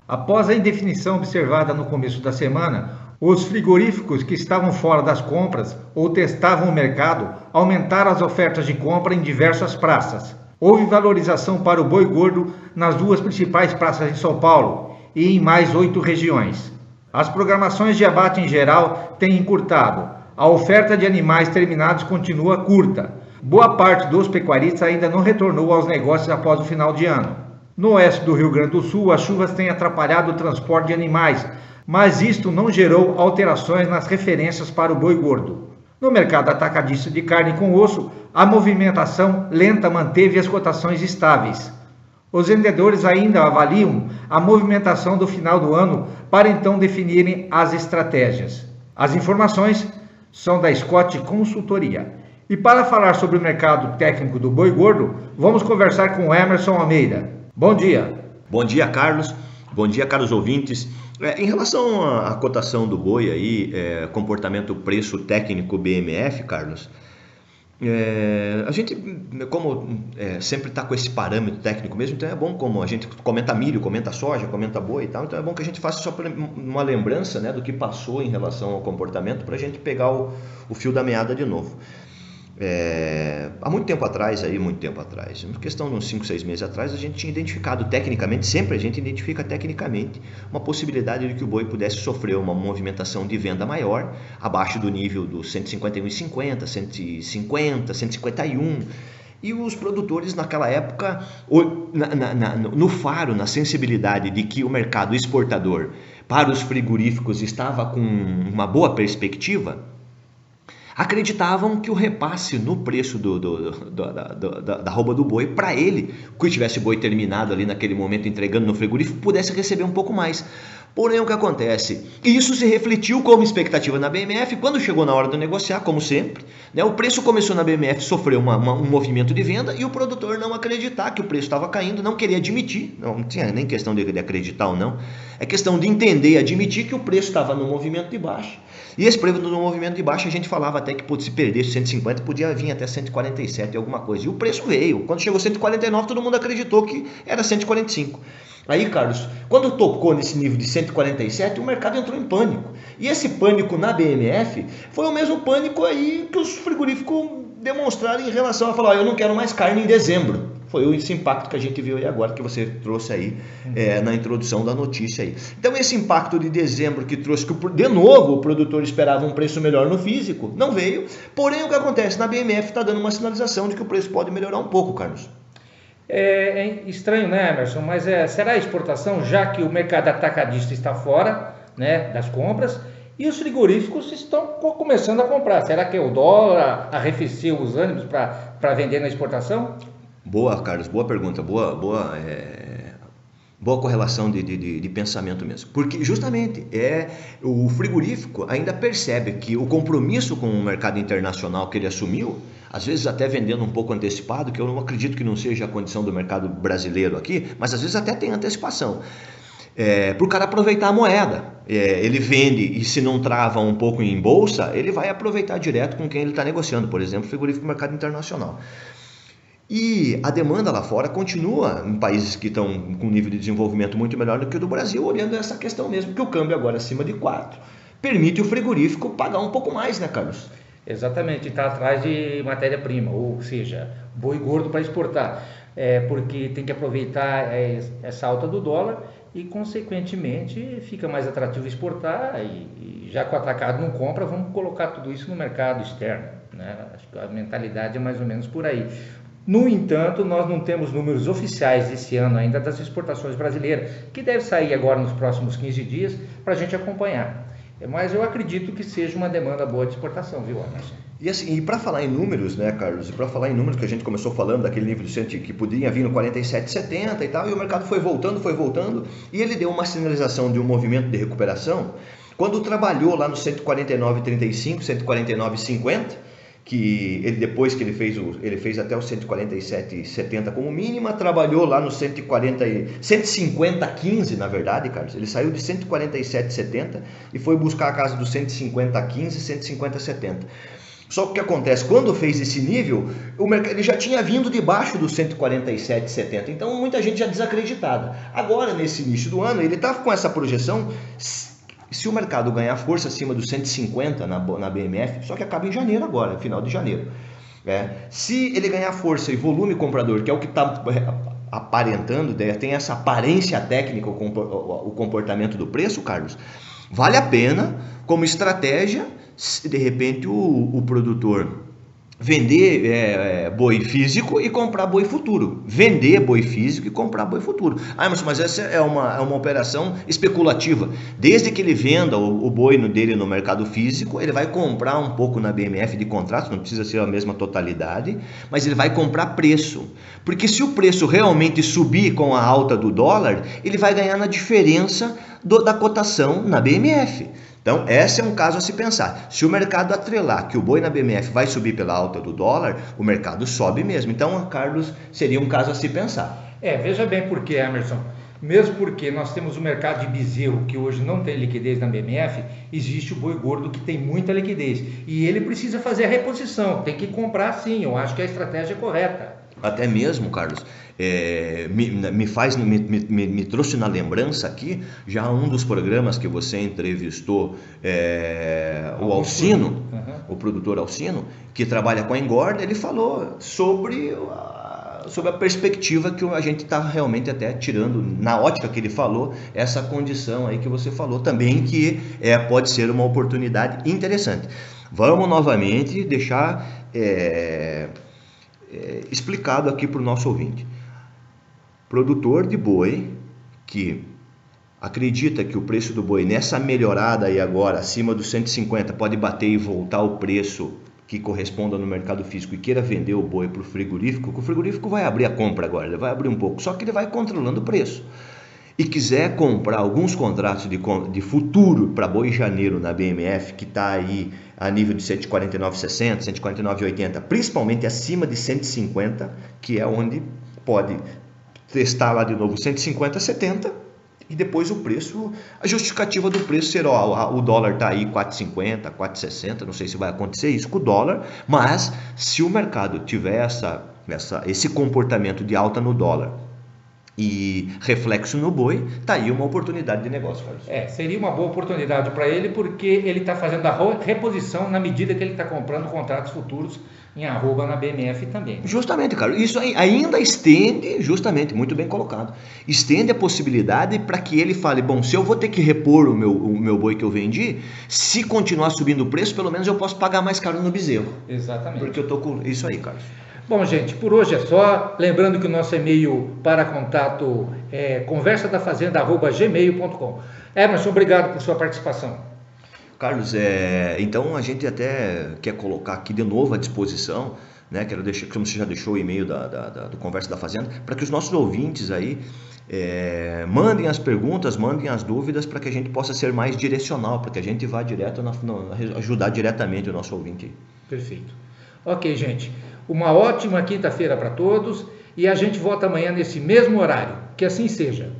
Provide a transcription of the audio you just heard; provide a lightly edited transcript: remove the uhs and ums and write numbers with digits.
Após a indefinição observada no começo da semana, os frigoríficos que estavam fora das compras ou testavam o mercado aumentaram as ofertas de compra em diversas praças. Houve valorização para o boi gordo nas duas principais praças de São Paulo e em mais 8 regiões. As programações de abate em geral têm encurtado. A oferta de animais terminados continua curta. Boa parte dos pecuaristas ainda não retornou aos negócios após o final de ano. No oeste do Rio Grande do Sul, as chuvas têm atrapalhado o transporte de animais, mas isto não gerou alterações nas referências para o boi gordo. No mercado atacadista de carne com osso, a movimentação lenta manteve as cotações estáveis. Os vendedores ainda avaliam a movimentação do final do ano para então definirem as estratégias. As informações são da Scott Consultoria. E para falar sobre o mercado técnico do boi gordo, vamos conversar com Emerson Almeida. Bom dia. Bom dia, Carlos. Bom dia, caros ouvintes. Em relação à cotação do boi aí, comportamento preço técnico BMF, Carlos, a gente, como sempre está com esse parâmetro técnico mesmo, então é bom, como a gente comenta milho, comenta soja, comenta boi e tal, então é bom que a gente faça só uma lembrança, né, do que passou em relação ao comportamento para a gente pegar o fio da meada de novo. Há muito tempo atrás, uma questão de uns 5, 6 meses atrás, a gente tinha identificado tecnicamente, sempre a gente identifica tecnicamente, uma possibilidade de que o boi pudesse sofrer uma movimentação de venda maior, abaixo do nível dos 151,50, 150, 151, e os produtores naquela época, no faro, na sensibilidade de que o mercado exportador para os frigoríficos estava com uma boa perspectiva, acreditavam que o repasse no preço da arroba do boi, para ele, que tivesse boi terminado ali naquele momento entregando no frigorífico, pudesse receber um pouco mais. Porém, o que acontece? Isso se refletiu como expectativa na BMF. Quando chegou na hora de negociar, como sempre, né, o preço começou na BMF, sofreu um movimento de venda e o produtor não acreditar que o preço estava caindo, não queria admitir, não tinha nem questão de acreditar ou não, é questão de entender e admitir que o preço estava no movimento de baixa. E esse preço no movimento de baixa, a gente falava até que se perdesse 150, podia vir até 147 alguma coisa. E o preço veio. Quando chegou 149, todo mundo acreditou que era 145. Aí, Carlos, quando tocou nesse nível de 147, o mercado entrou em pânico. E esse pânico na BMF foi o mesmo pânico aí que os frigoríficos demonstraram em relação a falar, eu não quero mais carne em dezembro. Foi esse impacto que a gente viu aí agora, que você trouxe aí na introdução da notícia aí. Então esse impacto de dezembro que trouxe que, de novo, o produtor esperava um preço melhor no físico, não veio. Porém, o que acontece? Na BMF está dando uma sinalização de que o preço pode melhorar um pouco, Carlos. É estranho, né, Emerson? Mas será a exportação, já que o mercado atacadista está fora, né, das compras, e os frigoríficos estão começando a comprar? Será que o dólar arrefeceu os ânimos para vender na exportação? Boa, Carlos, boa pergunta, boa correlação de pensamento mesmo. Porque justamente o frigorífico ainda percebe que o compromisso com o mercado internacional que ele assumiu, às vezes até vendendo um pouco antecipado, que eu não acredito que não seja a condição do mercado brasileiro aqui, mas às vezes até tem antecipação. Para o cara aproveitar a moeda. Ele vende e se não trava um pouco em bolsa, ele vai aproveitar direto com quem ele está negociando, por exemplo, frigorífico no mercado internacional. E a demanda lá fora continua em países que estão com um nível de desenvolvimento muito melhor do que o do Brasil, olhando essa questão mesmo, que o câmbio agora acima de 4 permite o frigorífico pagar um pouco mais, né, Carlos? Exatamente, está atrás de matéria-prima, ou seja, boi gordo para exportar, porque tem que aproveitar essa alta do dólar e, consequentemente, fica mais atrativo exportar e já que o atacado não compra, vamos colocar tudo isso no mercado externo, né? Acho que a mentalidade é mais ou menos por aí. No entanto, nós não temos números oficiais esse ano ainda das exportações brasileiras, que deve sair agora nos próximos 15 dias para a gente acompanhar. Mas eu acredito que seja uma demanda boa de exportação, viu, Anderson? E assim, para falar em números, né, Carlos, para falar em números que a gente começou falando daquele nível de que podia vir no 47,70 e tal, e o mercado foi voltando, e ele deu uma sinalização de um movimento de recuperação, quando trabalhou lá no 149,35, 149,50, que ele, depois que ele fez até o 147,70 como mínima, trabalhou lá no 150,15, na verdade, Carlos. Ele saiu de 147,70 e foi buscar a casa dos 150,15, 150,70. Só que o que acontece, quando fez esse nível, o mercado ele já tinha vindo debaixo dos 147,70, então muita gente já desacreditada. Agora, nesse início do ano, ele está com essa projeção, se o mercado ganhar força acima dos 150 na BMF, só que acaba em janeiro agora, final de janeiro. Se ele ganhar força e volume comprador, que é o que está aparentando, tem essa aparência técnica, o comportamento do preço, Carlos, vale a pena como estratégia, de repente o produtor vender boi físico e comprar boi futuro. Vender boi físico e comprar boi futuro. Mas essa é uma operação especulativa. Desde que ele venda o boi dele no mercado físico, ele vai comprar um pouco na BMF de contrato, não precisa ser a mesma totalidade, mas ele vai comprar preço. Porque se o preço realmente subir com a alta do dólar, ele vai ganhar na diferença da cotação na BMF. Então, esse é um caso a se pensar. Se o mercado atrelar que o boi na BMF vai subir pela alta do dólar, o mercado sobe mesmo. Então, Carlos, seria um caso a se pensar. Veja bem por que, Emerson. Mesmo porque nós temos o mercado de bezerro, que hoje não tem liquidez na BMF, existe o boi gordo que tem muita liquidez. E ele precisa fazer a reposição, tem que comprar sim. Eu acho que a estratégia é correta. Até mesmo, Carlos, me trouxe na lembrança aqui, já um dos programas que você entrevistou, o Alcino, o produtor Alcino, que trabalha com a engorda, ele falou sobre a perspectiva que a gente está realmente até tirando, na ótica que ele falou, essa condição aí que você falou também, que pode ser uma oportunidade interessante. Vamos novamente deixar explicado aqui para o nosso ouvinte. Produtor de boi que acredita que o preço do boi nessa melhorada aí agora, acima dos 150, pode bater e voltar o preço que corresponda no mercado físico e queira vender o boi para o frigorífico, o frigorífico vai abrir a compra agora, ele vai abrir um pouco, só que ele vai controlando o preço. E quiser comprar alguns contratos de futuro para boi janeiro na BMF, que está aí a nível de 149,60, 149,80, principalmente acima de 150, que é onde pode testar lá de novo 150,70, e depois o preço, a justificativa do preço ser, o dólar está aí 4,50, 4,60, não sei se vai acontecer isso com o dólar, mas se o mercado tiver esse comportamento de alta no dólar e reflexo no boi, tá aí uma oportunidade de negócio, Carlos. Seria uma boa oportunidade para ele, porque ele está fazendo a reposição na medida que ele está comprando contratos futuros em arroba na BMF também. Justamente, Carlos, isso aí ainda estende, justamente, muito bem colocado, estende a possibilidade para que ele fale, bom, se eu vou ter que repor o meu boi que eu vendi, se continuar subindo o preço, pelo menos eu posso pagar mais caro no bezerro. Exatamente. Porque eu tô com isso aí, Carlos. Bom, gente, por hoje é só. Lembrando que o nosso e-mail para contato é conversadafazenda@gmail.com. Emerson, obrigado por sua participação. Carlos, então a gente até quer colocar aqui de novo à disposição, né? Quero deixar, como você já deixou o e-mail do Conversa da Fazenda, para que os nossos ouvintes aí mandem as perguntas, mandem as dúvidas, para que a gente possa ser mais direcional, para que a gente vá direto ajudar diretamente o nosso ouvinte. Perfeito. Ok, gente. Uma ótima quinta-feira para todos e a gente volta amanhã nesse mesmo horário. Que assim seja.